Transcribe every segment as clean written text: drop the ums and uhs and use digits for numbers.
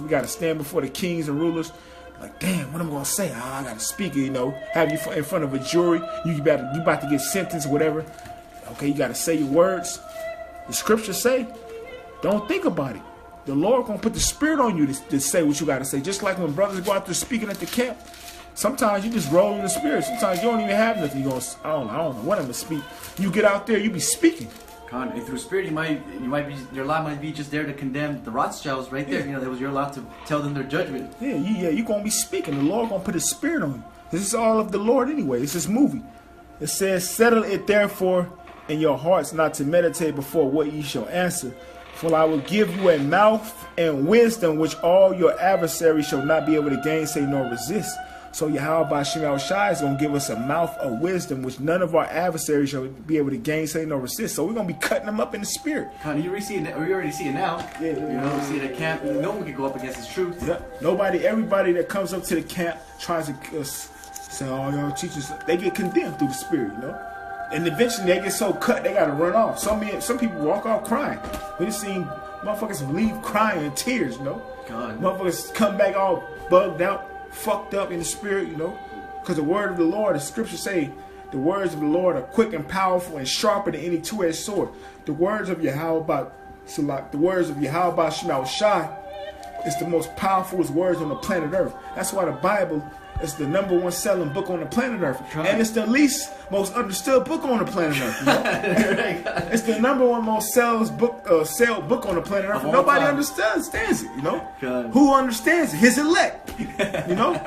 We got to stand before the kings and rulers. Like, damn, what am I going to say? I got to speak it, you know. Have you in front of a jury. You about to get sentenced or whatever. Okay, you got to say your words. The scriptures say, don't think about it. The Lord going to put the spirit on you to say what you got to say. Just like when brothers go out there speaking at the camp. Sometimes you just roll in the spirit. Sometimes you don't even have nothing. You go, I don't know what I'm going to speak. You get out there, you be speaking. And through spirit, you might be, your lot might be just there to condemn the Rothschilds right there. Yeah. You know, that was your lot to tell them their judgment. Yeah, you're going to be speaking. The Lord going to put his spirit on you. This is all of the Lord anyway. It's this movie. It says, settle it therefore in your hearts not to meditate before what ye shall answer. For I will give you a mouth and wisdom which all your adversaries shall not be able to gainsay nor resist. So Yahweh Shema Shai is going to give us a mouth of wisdom which none of our adversaries shall be able to gainsay nor resist. So we're going to be cutting them up in the spirit. You already see it now. Yeah. You know, see it at camp. No one can go up against his truth. Yeah. Everybody that comes up to the camp tries to say, oh, y'all teachers, they get condemned through the spirit, you know. And eventually they get so cut, they got to run off. Some people walk off crying. We just seen motherfuckers leave crying in tears, you know. God. Motherfuckers come back all bugged out, fucked up in the spirit, you know, because the word of the Lord, the scriptures say, the words of the Lord are quick and powerful and sharper than any two-edged sword. The words of Yahweh Shema Shai is the most powerful words on the planet Earth. That's why the Bible is the #1 selling book on the planet Earth, and it's the least most understood book on the planet Earth. You know? It's the #1 most sell book on the planet Earth. Nobody understands it. You know, God. Who understands it? His elect. You know,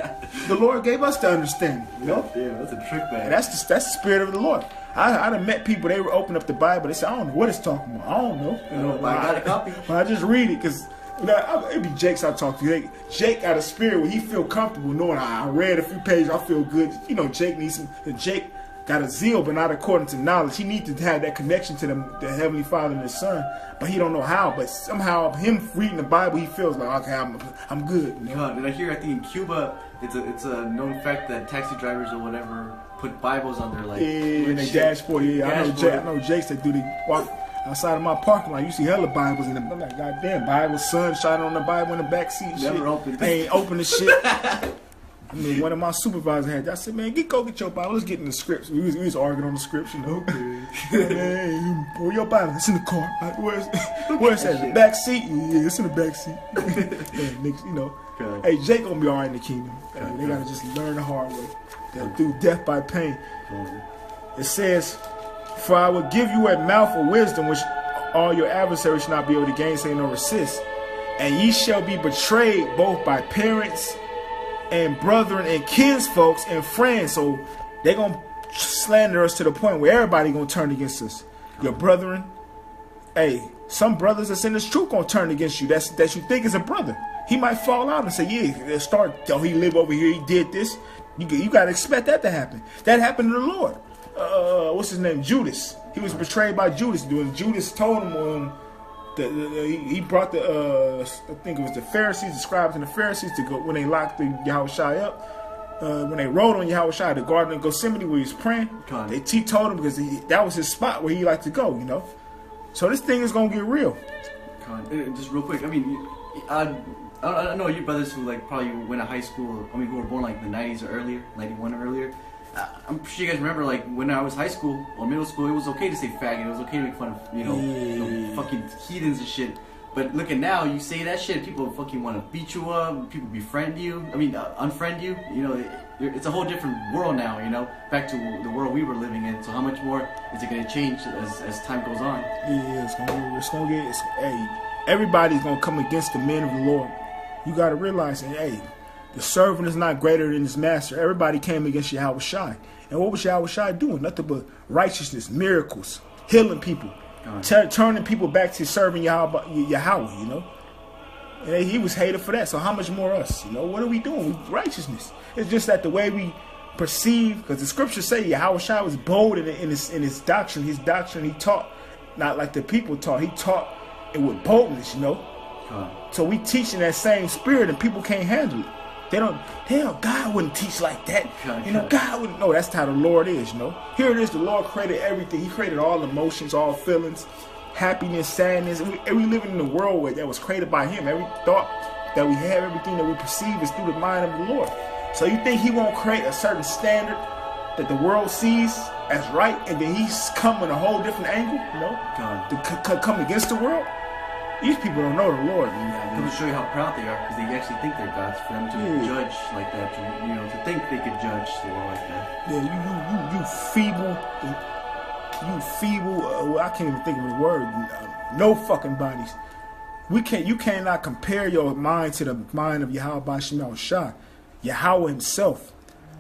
the Lord gave us the understanding. You know, yeah, that's a trick bag. That's the spirit of the Lord. I done met people. They were open up the Bible. They said, I don't know what it's talking about. I don't know. You know, I got a copy. But I just read it because. It be Jake's I talk to. Jake got a spirit where he feel comfortable knowing I read a few pages, I feel good. You know, Jake needs some. Jake got a zeal, but not according to knowledge. He needs to have that connection to the Heavenly Father and His Son, but he don't know how. But somehow, him reading the Bible, he feels like, okay, I'm good. You know? God, and I think in Cuba, it's a known fact that taxi drivers or whatever put Bibles on their in the dashboard. Yeah, I know Jakes that do the walk. Outside of my parking lot, you see hella Bibles in them. I'm like, goddamn, Bible, sun shining on the Bible in the back seat and Never shit. Opened. They ain't open the shit. I mean, one of my supervisors had that. I said, man, go get your Bible. Let's get in the scripts. We was arguing on the scripts, you know. Hey, where your Bible? It's in the car. Where's that? The back seat? Yeah, it's in the back seat. Yeah, niggas, you know. God. Hey, Jake gonna be all right in the kingdom. They gotta just learn the hard way. Through death by pain. It says, for I will give you a mouth of wisdom which all your adversaries shall not be able to gainsay nor resist. And ye shall be betrayed both by parents and brethren and kinsfolks and friends. So they're going to slander us to the point where everybody going to turn against us. Your brethren. Hey, some brothers that's in this truth going to turn against you. That you think is a brother. He might fall out and say, yeah, he live over here. He did this. You got to expect that to happen. That happened to the Lord. What's his name? Judas. He was betrayed by Judas. When Judas told him he brought I think it was the Pharisees, the scribes and the Pharisees to go when they locked the Yahushua up. When they rode on Yahushua, the garden of Gethsemane where he was praying, he told him because that was his spot where he liked to go, you know. So this thing is gonna get real. Just real quick, I mean, I know your brothers who probably went to high school. I mean, who were born like the 90s or earlier, 91 or earlier. I'm sure you guys remember, when I was high school or middle school, it was okay to say faggot. It was okay to make fun of, you know, fucking heathens and shit. But look at now, you say that shit, people fucking want to beat you up, people befriend you, unfriend you. You know, it's a whole different world now, you know, back to the world we were living in. So how much more is it going to change as time goes on? Yeah, hey, everybody's going to come against the men of the Lord. You got to realize that, hey, the servant is not greater than his master. Everybody came against Yahweh Shai. And what was Yahweh Shai doing? Nothing but righteousness, miracles, healing people, turning people back to serving Yahweh, you know. And he was hated for that. So how much more us? You know, what are we doing? Righteousness. It's just that the way we perceive, because the scriptures say Yahweh Shai was bold in his doctrine. His doctrine, he taught not like the people taught. He taught it with boldness, you know. So we teaching that same spirit and people can't handle it. They don't, God wouldn't teach like that. You know, God wouldn't know. That's how the Lord is, you know. Here it is, the Lord created everything. He created all emotions, all feelings, happiness, sadness. We living in a world that was created by Him. Every thought that we have, everything that we perceive is through the mind of the Lord. So you think he won't create a certain standard that the world sees as right, and then he's come in a whole different angle, you know, to come against the world? These people don't know the Lord. Yeah, to show you how proud they are, because they actually think they're gods. For them to judge like that, to think they could judge the world like that. Yeah, you feeble. Well, I can't even think of the word. No fucking bodies. You cannot compare your mind to the mind of Yahweh Shemel Shah, Yahweh himself,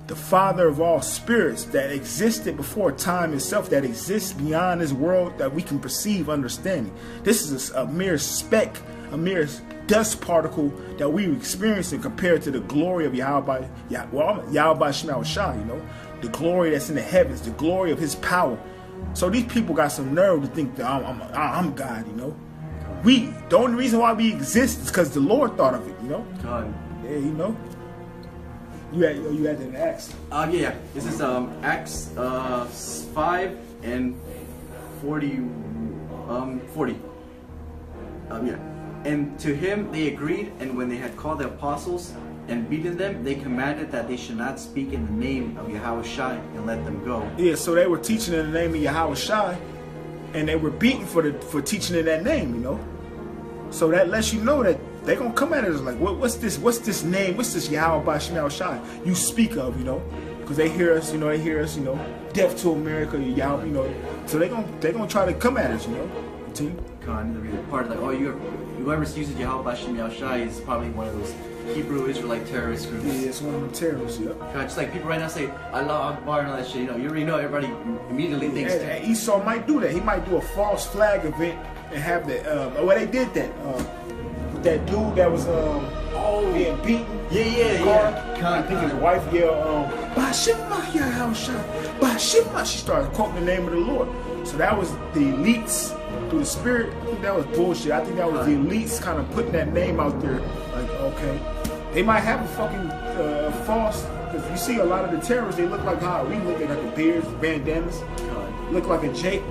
the Father of all spirits that existed before time itself, that exists beyond this world that we can perceive, understanding. This is a mere speck, a mere dust particle that we experiencing compared to the glory of Yahweh Shemel Shah, you know, the glory that's in the heavens, the glory of his power. So these people got some nerve to think that I'm God, you know. The only reason why we exist is because the Lord thought of it, you know. God. Yeah, you know. You had that in Acts. Yeah. This is Acts 5 and 40. 40. Yeah. And to him they agreed, and when they had called the apostles and beaten them, they commanded that they should not speak in the name of Yahweh Shai, and let them go. Yeah, so they were teaching in the name of Yahweh Shai, and they were beaten for teaching in that name, you know. So that lets you know that they're gonna come at us like, what's this name? What's this Yahweh Shemel Shai you speak of, you know? Because they hear us, you know, death to America, Yahweh, you know. So they're gonna try to come at us, you know. Continue. Part of like, whoever uses Yahweh Shemel Shai is probably one of those Hebrew Israelite terrorist groups. Yeah, it's one of them terrorists, yeah. Just like people right now say Allah Akbar and all that shit, you know, you already know everybody immediately thinks. And Esau might do that. He might do a false flag event and have the they did that. That dude that was being beaten. Yeah. I think his wife yelled, Bashima Yahusha, Bashima. She started quoting the name of the Lord. So that was the elites through the spirit. I think that was bullshit. I think that was the elites kind of putting that name out there. Like, okay, they might have a fucking false. Because you see a lot of the terrorists, they look like how we look at, like the beards, bandanas, look like a Jake.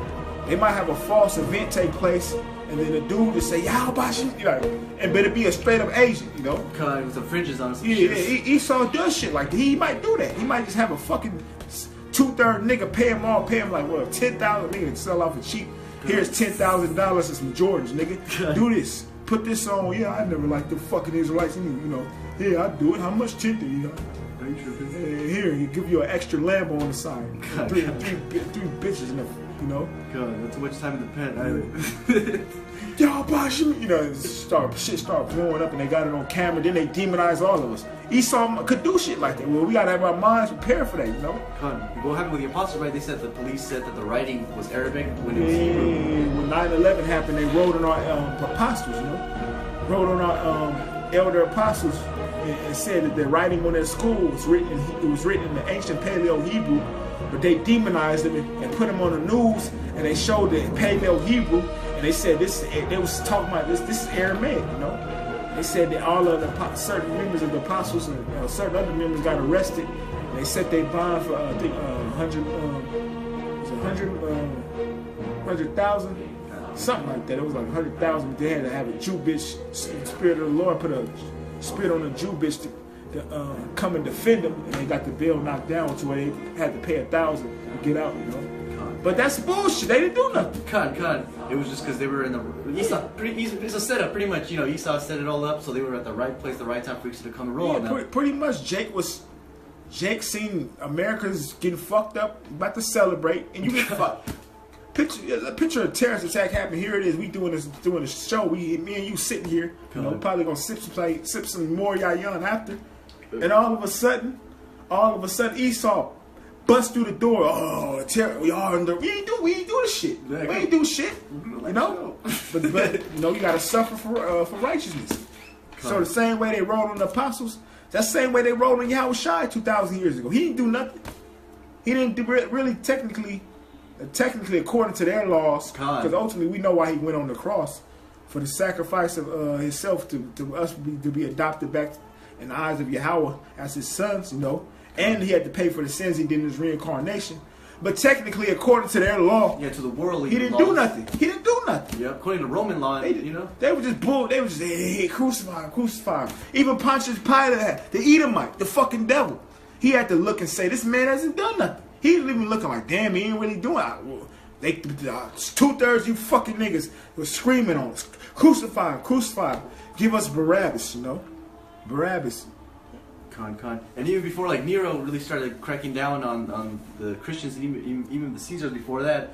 They might have a false event take place, and then the dude just say, "Y'all Bashi," and better be a straight up Asian, you know? With the fringes on some shit. Esau does shit like that. He might do that. He might just have a fucking 2/3 nigga pay him like what, 10,000 nigga to sell off a cheap. Here's $10,000 and some Jordans, nigga. Do this. Put this on. Yeah, I never liked the fucking Israelites. You know. Yeah, I do it. How much $10 do you got? Here, he give you an extra Lambo on the side. Three bitches in the, you know. God, that's too much time in the pen. Y'all boss you, you know, shit start blowing up, and they got it on camera. Then they demonize all of us. Esau could do shit like that. Well, we gotta have our minds prepared for that, you know. What happened with the apostles? Right? They said the police said that the writing was Arabic when it was Hebrew. When 9/11 happened, they wrote on our apostles, you know, wrote on our elder apostles. And said that the writing on their school was written. It was written in the ancient Paleo Hebrew, but they demonized them and put them on the news, and they showed the Paleo Hebrew, and they said this. They was talking about this. This is Aramaic, you know. They said that all of the certain members of the apostles and certain other members got arrested. And they set their bond for I think 100,000, something like that. It was like 100,000. But they had to have a Jew bitch. Spirit of the Lord put a spit on a Jew bitch to come and defend them, and they got the bill knocked down to where they had to pay 1,000 to get out, you know. But that's bullshit. They didn't do nothing. It was just because they were in the Esau. It's a setup, pretty much. You know, Esau set it all up, so they were at the right place, the right time for Esau to come and roll. Yeah, pretty much. Jake seen America's getting fucked up, about to celebrate, and you get fucked. Picture a terrorist attack happen. Here it is. We doing a show. Me and you sitting here. You know, probably gonna sip some more yayan after. And all of a sudden, Esau bust through the door. Oh, we ain't do this shit. We ain't do shit. You know. But you know, you gotta suffer for righteousness. So the same way they wrote on the apostles, that's the same way they wrote on Yahweh Shai 2,000 years ago. He didn't do nothing. He didn't really technically according to their laws, because ultimately we know why he went on the cross, for the sacrifice of himself to us to be adopted back in the eyes of Yahweh as his sons, you know, and he had to pay for the sins he did in his reincarnation. But technically, according to their law, yeah, to the world, he didn't do nothing. He didn't do nothing. Yeah, according to Roman law, They were just bull. They were just hey, crucify him, crucify him. Even Pontius Pilate had the Edomite, the fucking devil. He had to look and say, this man hasn't done nothing. He didn't even looking like, damn, he ain't really doing it. They 2/3 you fucking niggas were screaming on us, crucify him, crucify him. Give us Barabbas, Barabbas. Con. And even before, like, Nero really started cracking down on the Christians, and even the Caesars before that,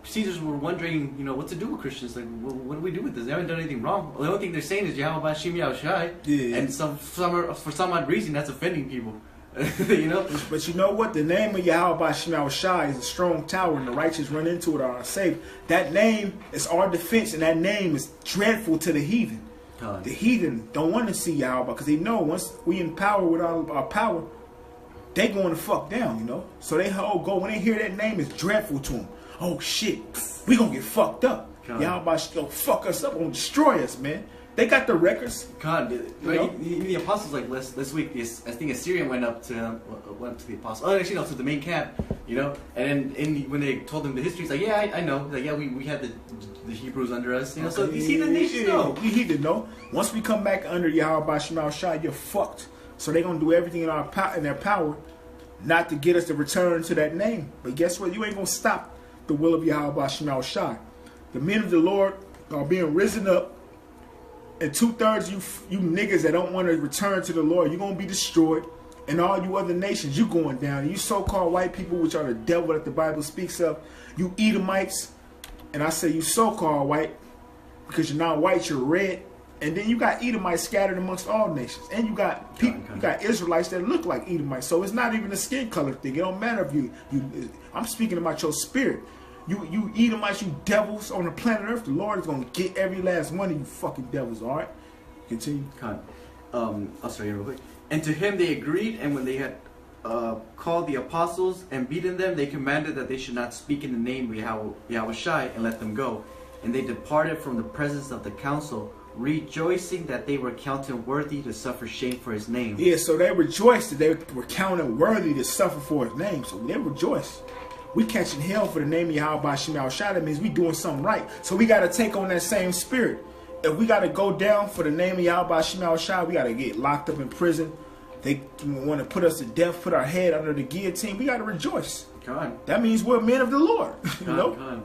Caesars were wondering, what to do with Christians. Like, well, what do we do with this? They haven't done anything wrong. Well, the only thing they're saying is Yahweh Shem Yahushai. Yeah. And for some odd reason, that's offending people. But you know what? The name of Yahweh Shem Yahushai is a strong tower, and the righteous run into it are safe. That name is our defense, and that name is dreadful to the heathen. God. The heathen don't want to see Yahweh because they know once we in power with our power, they going to fuck down, So they go when they hear that name, it's dreadful to them. Oh shit, we gonna get fucked up. Yahweh gonna fuck us up, gonna destroy us, man. They got the records. God, right? The apostles, like this week, I think Assyrian went to the apostles. Oh, actually, no, to the main camp, And then when they told them the history, it's like, yeah, I know. Like, yeah, we had the Hebrews under us, Okay. So these heathen nations know. We heathen know. Once we come back under Yahweh Shema Shai, you're fucked. So they're gonna do everything in their power, not to get us to return to that name. But guess what? You ain't gonna stop the will of Yahweh Shema Shai. The men of the Lord are being risen up. And 2/3 you niggas that don't want to return to the Lord, you're going to be destroyed. And all you other nations, you going down. And you so-called white people, which are the devil that the Bible speaks of, you Edomites. And I say you so-called white because you're not white, you're red. And then you got Edomites scattered amongst all nations. And you got people, you got Israelites that look like Edomites. So it's not even a skin color thing. It don't matter if I'm speaking about your spirit. You Edomites, you devils on the planet Earth, the Lord is going to get every last one of you fucking devils, all right? Continue. I'll start here real quick. And to him they agreed, and when they had called the apostles and beaten them, they commanded that they should not speak in the name of Yahweh Shai and let them go. And they departed from the presence of the council, rejoicing that they were counted worthy to suffer shame for his name. Yeah, so they rejoiced that they were counted worthy to suffer for his name. So they rejoiced. We catching hell for the name of Yahweh Shem Shai. That means we doing something right. So we got to take on that same spirit. If we got to go down for the name of Yahweh Shem Shai, we got to get locked up in prison. They want to put us to death, put our head under the guillotine. We got to rejoice. God. That means we're men of the Lord. God.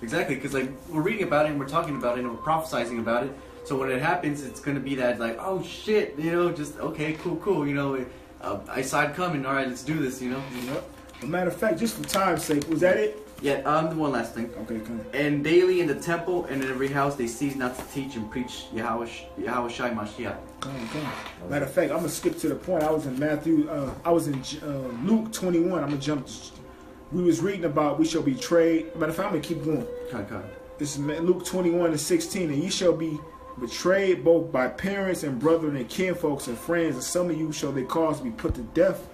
Exactly, because like we're reading about it and we're talking about it and we're prophesying about it. So when it happens, it's going to be that like, oh shit, just okay, cool. I saw it coming. All right, let's do this. Yep. As a matter of fact, just for time's sake, was that it? Yeah, one last thing. Okay, come on. And daily in the temple and in every house they cease not to teach and preach Yahweh Shai Mashiach. Come on. Matter of fact, I'm going to skip to the point. I was in Luke 21. I'm going to jump. We was reading about we shall be betrayed. Matter of fact, I'm going to keep going. Okay. This is Luke 21:16. And ye shall be betrayed both by parents and brethren and kinfolks and friends. And some of you shall they cause to be put to death.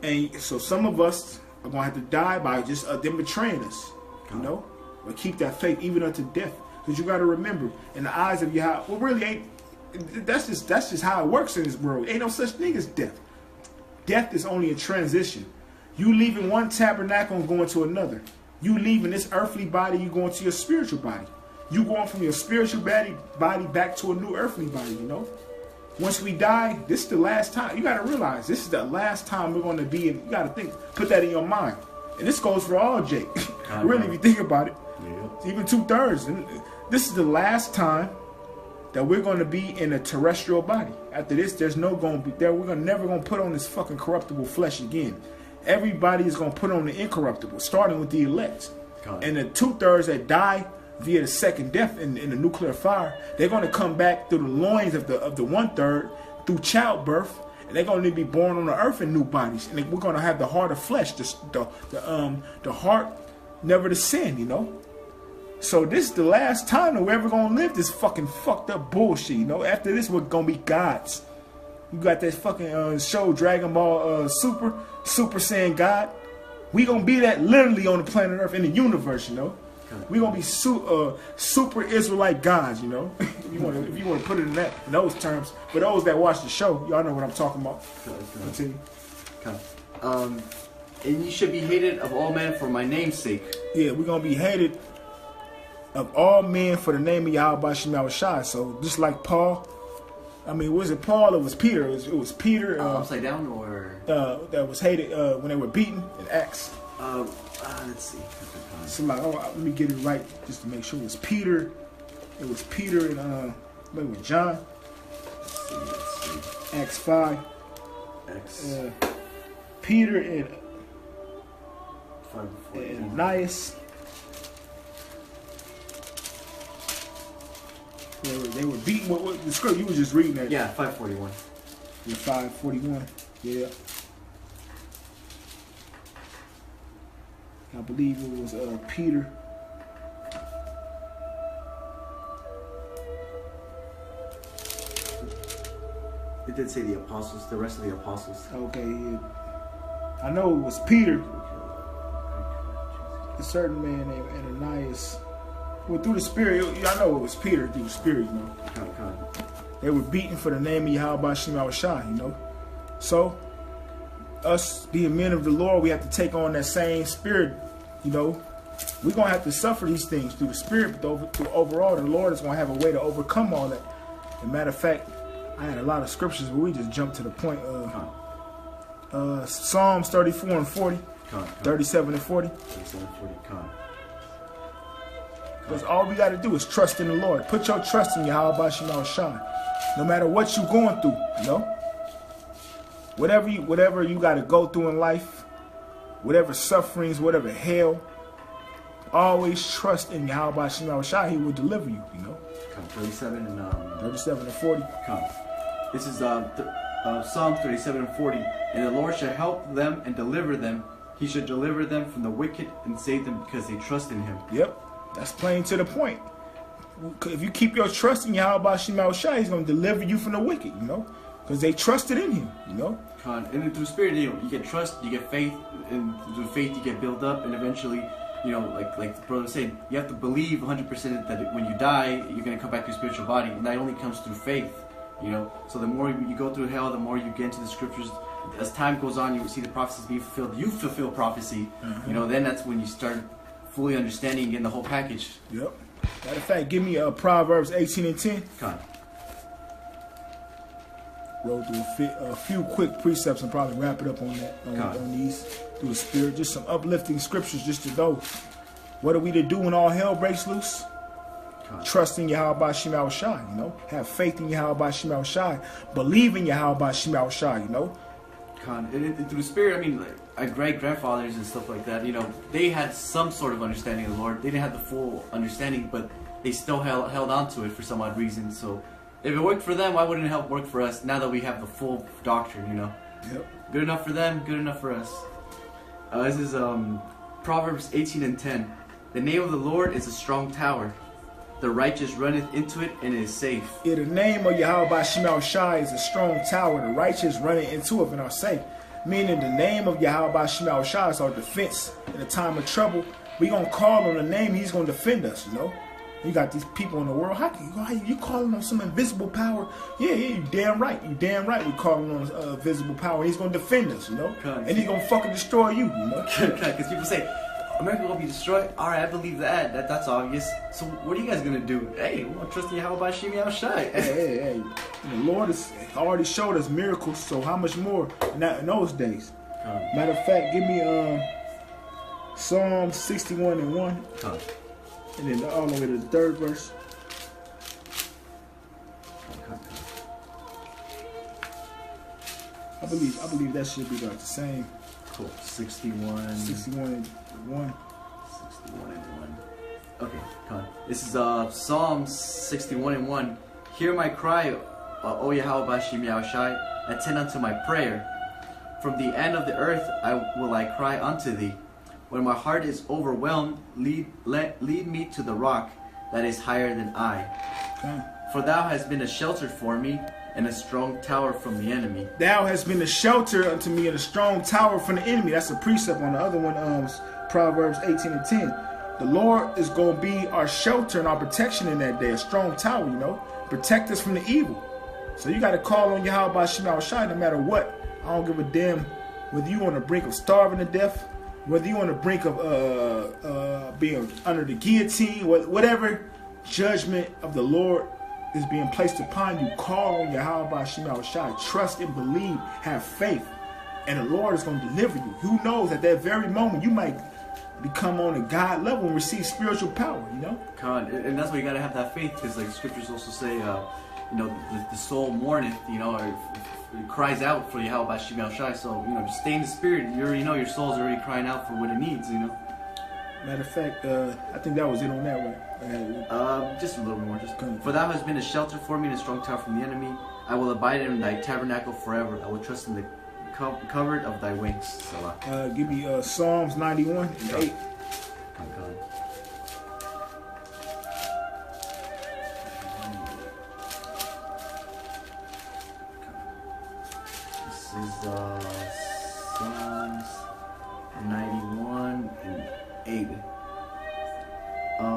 And so some of us are going to have to die by just them betraying us, But keep that faith even unto death. Because you got to remember, in the eyes of Yahweh, well, really ain't, that's just how it works in this world. Ain't no such thing as death. Death is only a transition. You leaving one tabernacle and going to another. You leaving this earthly body, you going to your spiritual body. You going from your spiritual body back to a new earthly body, Once we die, this is the last time. You got to realize this is the last time we're going to be in. You got to put that in your mind. And this goes for all, Jake. Really, if you think about it. Yeah. Even 2/3. And this is the last time that we're going to be in a terrestrial body. After this, there's no going to be there. We're never going to put on this fucking corruptible flesh again. Everybody is going to put on the incorruptible, starting with the elect. And the 2/3 that die via the second death in the nuclear fire, they're going to come back through the loins of the 1/3 through childbirth, and they're going to be born on the earth in new bodies. And we're going to have the heart of flesh, the heart never to sin, So this is the last time that we're ever going to live this fucking fucked up bullshit, After this, we're going to be gods. You got that fucking show Dragon Ball Super Saiyan God. We going to be that literally on the planet Earth in the universe, We're gonna be super Israelite gods, if you want to put it in those terms. For those that watch the show, y'all know what I'm talking about. Continue. And ye should be hated of all men for my name's sake. Yeah, we're going to be hated of all men for the name of Yahweh Shem Shai. So just like Paul, I mean, was it Paul? It was Peter. It was Peter. Upside down or? That was hated when they were beaten in Acts. Let's see. So like, let me get it right just to make sure. It was Peter. It was Peter and maybe with John. Let's see. Acts 5. Peter and Ananias. They were beaten. What the script you were just reading that? Yeah, 541. Yeah, 541. Yeah. I believe it was Peter. It did say the apostles, the rest of the apostles. Okay, yeah. I know it was Peter. A certain man named Ananias. Well, through the Spirit, I know it was Peter through the Spirit, you know. They were beaten for the name of Yahweh Shem Shai, you know. So, us being men of the Lord, we have to take on that same spirit, you know. We're going to have to suffer these things through the Spirit, but overall, the Lord is going to have a way to overcome all that. As a matter of fact, I had a lot of scriptures, but we just jumped to the point of Psalms 34 and 40, 37 and 40. 37 and 40, Because all we got to do is trust in the Lord. Put your trust in Yahweh Shem Shai. No matter what you're going through, you know. Whatever you got to go through in life, whatever sufferings, whatever hell, always trust in Yahweh Shem Shai. He will deliver you, you know. 37 and 37 and 40. This is Psalm 37 and 40. And the Lord shall help them and deliver them. He should deliver them from the wicked and save them because they trust in him. Yep. That's plain to the point. If you keep your trust in Yahweh Shem Shai, he's going to deliver you from the wicked, you know, because they trusted in him, you know. And through Spirit, you get trust, you get faith, and through faith you get built up, and eventually, you know, like the brother said, you have to believe 100% that when you die, you're going to come back to your spiritual body, and that only comes through faith, you know. So the more you go through hell, the more you get into the scriptures. As time goes on, you see the prophecies being fulfilled. You fulfill prophecy, you know. Then that's when you start fully understanding and getting the whole package. Yep. Matter of fact, give me Proverbs 18 and 10. Roll through a few quick precepts and probably wrap it up on that on these through the Spirit. Just some uplifting scriptures just to go. What are we to do when all hell breaks loose? Trust in Yahweh Shem Shai, you know. Have faith in Yahweh Shem Shai. Believe in Yahweh Shem Shai, you know. And through the Spirit, I mean, like our great-grandfathers and stuff like that, you know, they had some sort of understanding of the Lord. They didn't have the full understanding, but they still held on to it for some odd reason. So if it worked for them, why wouldn't it help work for us now that we have the full doctrine, you know? Yep. Good enough for them, good enough for us. This is Proverbs 18 and 10. The name of the Lord is a strong tower. The righteous runneth into it and is safe. Yeah, the name of Yahweh Shem Shai is a strong tower. The righteous running into it and are safe. Meaning the name of Yahweh Shem Shai is our defense. In a time of trouble, we going to call on the name, he's going to defend us, you know. You got these people in the world, how you calling on some invisible power? Yeah, you damn right. You damn right we calling on visible power. He's going to defend us, you know. And he's going to fucking destroy you, you know. Because people say, America will be destroyed. Alright, I believe that's obvious. So what are you guys gonna do? Hey, we want to trust in Yahweh Shem Shai. Hey. The Lord has already showed us miracles, so how much more in those days? Matter of fact, give me Psalm 61 and 1. And then all the way to the 3rd verse. I believe that should be like the same. Cool. 61 and 1. 61 and 1. Okay, come on. This is Psalm 61 and 1. Hear my cry, O Yahweh Shem Shai, attend unto my prayer. From the end of the earth will I cry unto thee. When my heart is overwhelmed, lead me to the rock that is higher than I. Okay. For thou hast been a shelter for me, and a strong tower from the enemy. Thou hast been a shelter unto me and a strong tower from the enemy. That's a precept on the other one, Proverbs 18 and 10. The Lord is going to be our shelter and our protection in that day, a strong tower, you know. Protect us from the evil. So you got to call on Yahweh Shem Shai no matter what. I don't give a damn whether you're on the brink of starving to death, whether you're on the brink of being under the guillotine, whatever judgment of the Lord is being placed upon you, call on Yahweh Shem Shai. Trust and believe, have faith, and the Lord is going to deliver you. Who knows, at that very moment, you might become on a God level and receive spiritual power, you know? And that's why you got to have that faith, because like scriptures also say, you know, the soul mourneth, you know, or it cries out for Yahweh Shem Shai. So, you know, just stay in the spirit. You already know your soul's already crying out for what it needs, you know? Matter of fact, I think that was it on that, right? Just a little more. For thou hast been a shelter for me and a strong tower from the enemy. I will abide in thy tabernacle forever. I will trust in the covered of thy wings. Salah. Give me Psalms 91 and 8. This is Psalms 91 and 8. I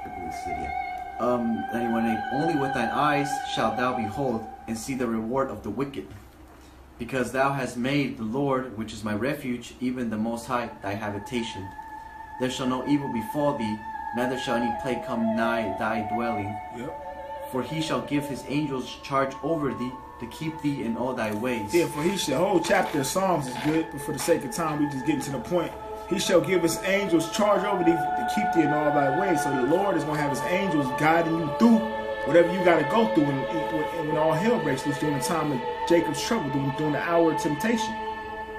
believe this is it, yeah. 91 8. Only with thine eyes shalt thou behold and see the reward of the wicked. Because thou hast made the Lord, which is my refuge, even the Most High, thy habitation. There shall no evil befall thee, neither shall any plague come nigh thy dwelling. Yep. For he shall give his angels charge over thee, to keep thee in all thy ways. Yeah, for the whole chapter of Psalms is good, but for the sake of time, we just getting to the point. He shall give his angels charge over thee to keep thee in all thy ways. So the Lord is going to have his angels guiding you through whatever you got to go through when all hell breaks loose during the time of Jacob's trouble, during the hour of temptation.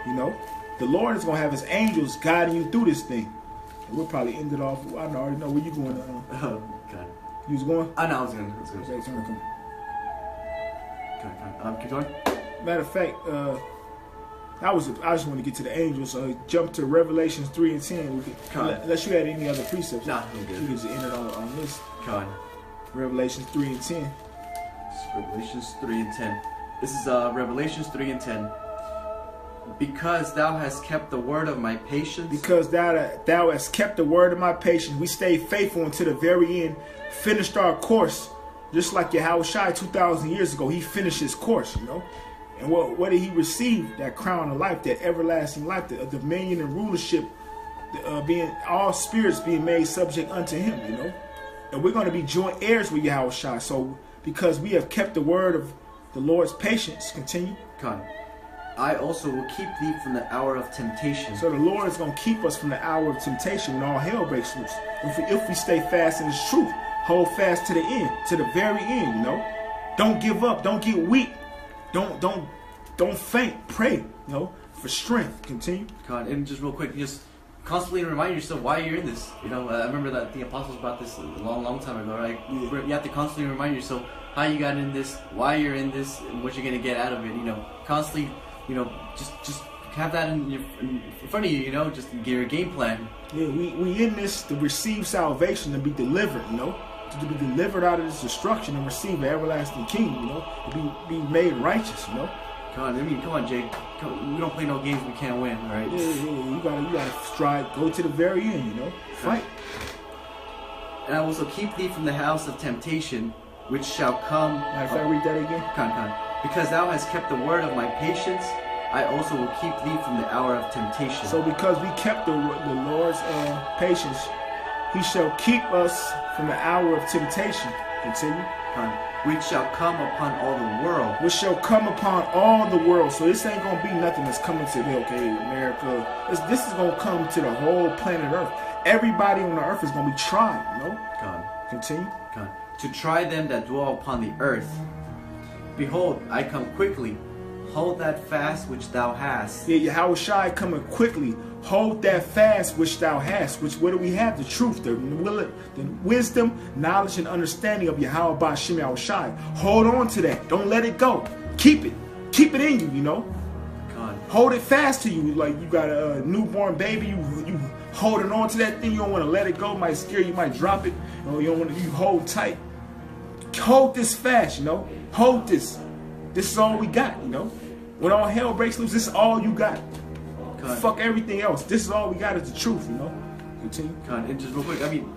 You know, the Lord is going to have his angels guiding you through this thing. And we'll probably end it off. I already know where you going. God. You was going? I know I was going. Keep going. Matter of fact, I just want to get to the angels. Jump to Revelations 3 and 10. Unless you had any other precepts. Nah, I'm good. You can just end it on this. God. Revelations 3 and 10. Revelations 3 and 10. This is Revelations 3 and 10. Because thou hast kept the word of my patience. Because thou hast kept the word of my patience. We stayed faithful until the very end. Finished our course. Just like Yahweh Shai 2,000 years ago. He finished his course, you know. And what did he receive? That crown of life, that everlasting life, the dominion and rulership, being all spirits being made subject unto him, you know. And we're going to be joint heirs with Yahweh Shai. So because we have kept the word of the Lord's patience, continue. God. I also will keep thee from the hour of temptation. So the Lord is going to keep us from the hour of temptation when all hell breaks loose. If we stay fast in his truth, hold fast to the end, to the very end, you know. Don't give up. Don't get weak. Don't faint. Pray, you know, for strength. Continue. God, and just real quick, just constantly remind yourself why you're in this. You know, I remember that the apostles brought this a long time ago, right? Yeah. You have to constantly remind yourself how you got in this, why you're in this, and what you're gonna get out of it. You know, constantly, you know, just have that in front of you. You know, just get your game plan. Yeah, we in this to receive salvation and be delivered. You know, to be delivered out of this destruction and receive the everlasting kingdom. You know, to be made righteous. You know. Come on, Jake. We don't play no games we can't win, all right? Yeah. You gotta strive. Go to the very end, you know. Fight. And I will also keep thee from the house of temptation, which shall come. If I read that again. Come. Because thou hast kept the word of my patience, I also will keep thee from the hour of temptation. So because we kept the Lord's patience, he shall keep us from the hour of temptation. Continue. Which shall come upon all the world. Which shall come upon all the world. So this ain't going to be nothing that's coming to America. This is going to come to the whole planet Earth. Everybody on the earth is going to be tried, you know? God. Continue. God. To try them that dwell upon the earth. Behold, I come quickly. Hold that fast which thou hast. Yeah, Yahweh Shai coming quickly. Hold that fast which thou hast. Which, what do we have? The truth, the wisdom, knowledge, and understanding of Yahweh Ba'Shem Yahweh Shai. Hold on to that. Don't let it go. Keep it. Keep it in you, you know. God. Hold it fast to you. Like you got a newborn baby, you holding on to that thing. You don't want to let it go. It might scare you. You might drop it. You don't want to. You hold tight. Hold this fast, you know. Hold this. This is all we got, you know. When all hell breaks loose, this is all you got. God. Fuck everything else. This is all we got is the truth, you know. Continue. God, and just real quick, I mean,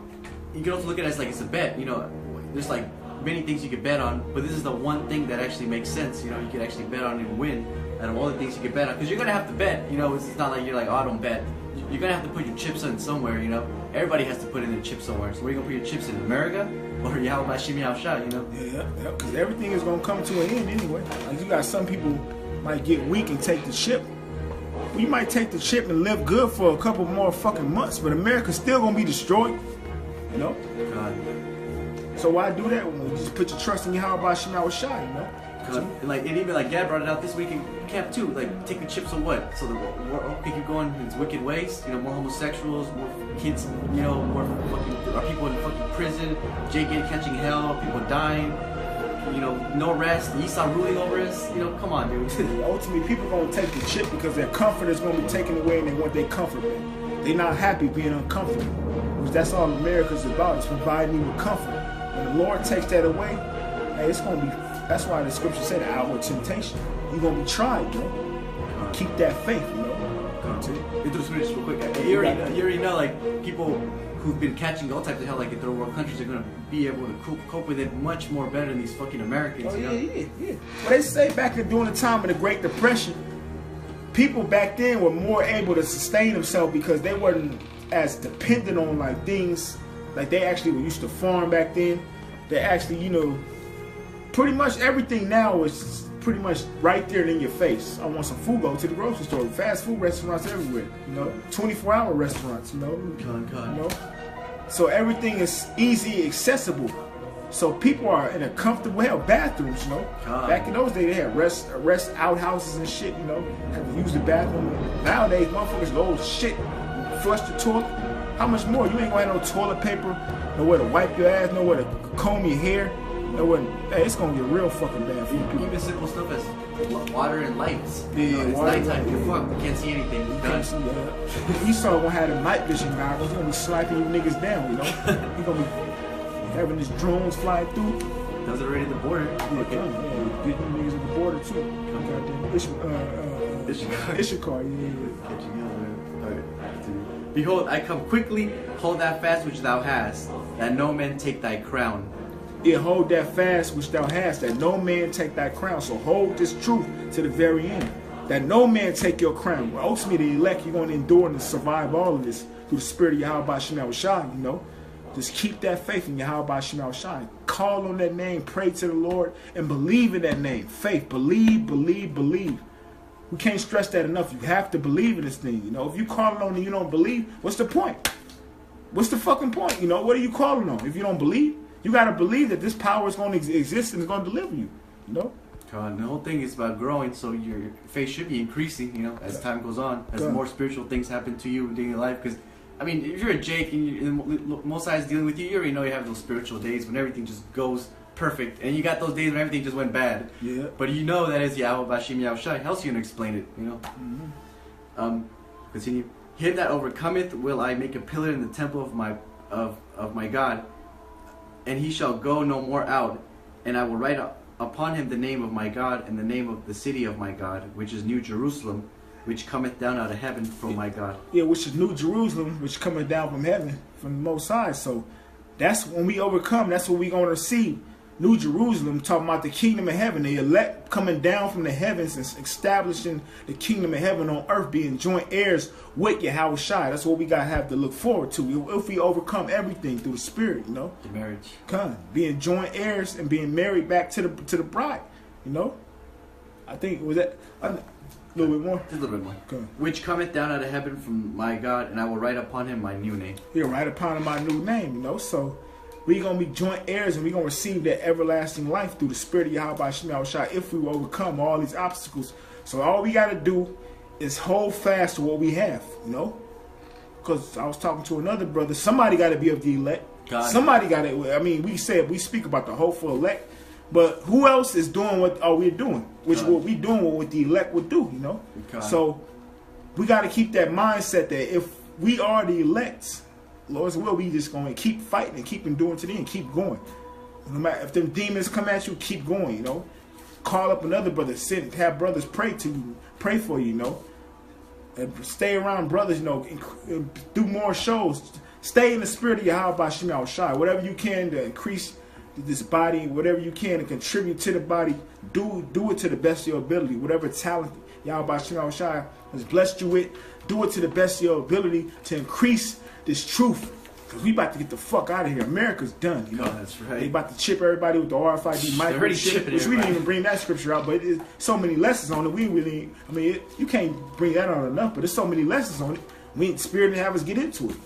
you can also look at it as like it's a bet, you know. There's like many things you could bet on, but this is the one thing that actually makes sense. You know, you could actually bet on and win out of all the things you could bet on. Because you're gonna have to bet. You know, it's not like you're like, oh, I don't bet. You're gonna have to put your chips in somewhere. You know, everybody has to put in their chips somewhere. So where you gonna put your chips in? America or Yahweh Shimi Shah? You know? Yeah. Because everything is gonna come to an end anyway. Like you got some people might get weak and take the chip. We might take the chip and live good for a couple more fucking months, but America's still gonna be destroyed. You know? God. So why do that when you just put your trust in Yahweh Shema Shai, you know? And even like Dad brought it out this week in Camp 2. Like, take the chips of what? So the world can keep going in its wicked ways. You know, more homosexuals, more kids. You know, more fucking people in fucking prison. Jake catching hell. People dying. You know, no rest. Esau ruling over us. You know, come on, dude. Ultimately, people gonna take the chip because their comfort is gonna be taken away, and they want their comfort back. They not happy being uncomfortable. Because that's all America's about. Is providing you with comfort. When the Lord takes that away, hey, it's gonna be. That's why the scripture said the hour of temptation. You're gonna be tried, you know. Keep that faith, you know. Just real quick. You already know, like, people who've been catching all types of hell, like in third world countries, are gonna be able to cope with it much more better than these fucking Americans. Oh, you know? Yeah. Well, they say back during the time of the Great Depression, people back then were more able to sustain themselves because they weren't as dependent on like things. Like they actually were used to farm back then. They actually, you know, pretty much everything now is pretty much right there in your face. I want some food, go to the grocery store. Fast food restaurants everywhere, you know, 24-hour restaurants, you know. You know? So everything is easy accessible. So people are in a comfortable bathrooms, you know. Back in those days, they had rest outhouses and shit, you know. Had to use the bathroom. Nowadays, motherfuckers go shit, flush the toilet. How much more? You ain't gonna have no toilet paper, nowhere to wipe your ass, nowhere to comb your hair. Hey, it's gonna get real fucking bad for you people. Even simple stuff as water and lights. Yeah, you know, it's water, nighttime. You're fucked. You can't see anything. You can't see that. Esau gonna have the night vision goggles. He's gonna be sniping you niggas down, you know. He's gonna be having his drones flying through. Those are already at the border. Okay. Yeah, getting niggas at the border too. Goddamn Issachar, Behold, I come quickly. Hold that fast which thou hast, that no man take thy crown. Yeah, hold that fast which thou hast, that no man take thy crown. So hold this truth to the very end, that no man take your crown. Well, ultimately, the elect, you're going to endure and survive all of this through the spirit of Yahweh Shema Shai, you know. Just keep that faith in Yahweh Shema Shai. Call on that name, pray to the Lord, and believe in that name. Faith, believe. We can't stress that enough. You have to believe in this thing, you know. If you calling on and you don't believe, what's the point? What's the fucking point? You know, what are you calling on if you don't believe? You got to believe that this power is going to exist and is going to deliver you, you know? God, the whole thing is about growing, so your faith should be increasing, you know, as time goes on, as more spiritual things happen to you in your life. Because, I mean, if you're a Jake and most sides dealing with you, you already know you have those spiritual days when everything just goes perfect. And you got those days when everything just went bad. Yeah. But you know that is Yahweh Bashim Yahushai. How's he going to explain it, you know? Continue. Him that overcometh will I make a pillar in the temple of my God, and he shall go no more out, and I will write upon him the name of my God, and the name of the city of my God, which is New Jerusalem, which cometh down out of heaven from my God. Yeah, which is New Jerusalem, which cometh down from heaven, from the Most High. So that's when we overcome, that's what we're going to receive. New Jerusalem, talking about the kingdom of heaven, the elect coming down from the heavens and establishing the kingdom of heaven on earth, being joint heirs with Yahweh Shai. That's what we got to have to look forward to. If we overcome everything through the Spirit, you know. The marriage. Being joint heirs and being married back to the bride, you know. I think, was that a little bit more? Just a little bit more. Which cometh down out of heaven from my God, and I will write upon him my new name. Yeah, write upon him my new name, you know. So we're going to be joint heirs, and we're going to receive that everlasting life through the Spirit of Yahweh Shema Shai if we overcome all these obstacles. So all we got to do is hold fast to what we have, you know? Because I was talking to another brother. Somebody got to be of the elect. Somebody got to, I mean, we speak about the hopeful elect, but who else is doing what we're doing? Which what we doing what the elect would do, you know? So we got to keep that mindset that if we are the elects, Lord's will, we just going to keep fighting and keep enduring to the end, keep going. No matter if them demons come at you, keep going, you know. Call up another brother, have brothers pray to you, pray for you, you know. And stay around brothers, you know, and do more shows. Stay in the spirit of Yahweh Shema Shai. Whatever you can to increase this body, whatever you can to contribute to the body, do it to the best of your ability. Whatever talent Yahweh Shem Shai has blessed you with, do it to the best of your ability to increase this truth. Because we about to get the fuck out of here. America's done, you know. Oh, that's right. They about to chip everybody with the RFID microchip, which we didn't even bring that scripture out, but it's so many lessons on it. We really, I mean, you can't bring that on enough, but there's so many lessons on it. We Spirit didn't have us get into it.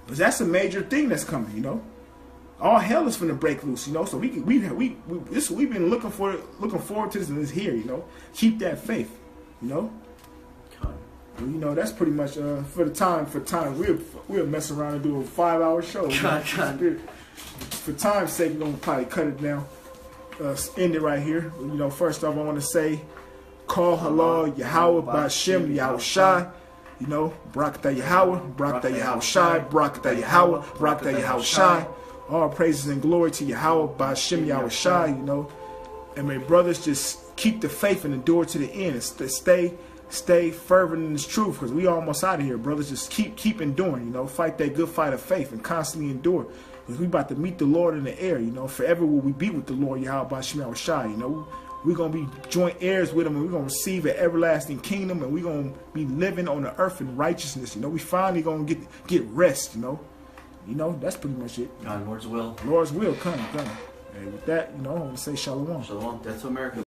But that's a major thing that's coming, you know. All hell is finna break loose, you know. So we've been looking forward to this, and it's here, you know. Keep that faith, you know. You know, that's pretty much for time. We'll mess around and do a 5-hour show. For time's sake, we're gonna probably cut it down. End it right here. You know, first off, I want to say, call halal Yahweh Ba'Shem Yahweh Shai. You know, Barakatah Yahweh, Barakatah Yahweh Shai, Barakatah Yahweh, Barakatah Yahweh Shai. All praises and glory to Yahweh Ba'Shem Yahweh Shai. You know, and my brothers, just keep the faith and endure to the end. And stay fervent in this truth, because we almost out of here, brothers. Just keep enduring, you know. Fight that good fight of faith and constantly endure, because we about to meet the Lord in the air, you know. Forever will we be with the Lord Yahweh Ba'Shem Yahweh Shai, you know. We're going to be joint heirs with him, and we're going to receive an everlasting kingdom, and we're going to be living on the earth in righteousness, you know. We finally going to get rest, you know. You know, that's pretty much it. God, Lord's will. Lord's will, come. And with that, you know, I want to say shalom. Shalom. That's America.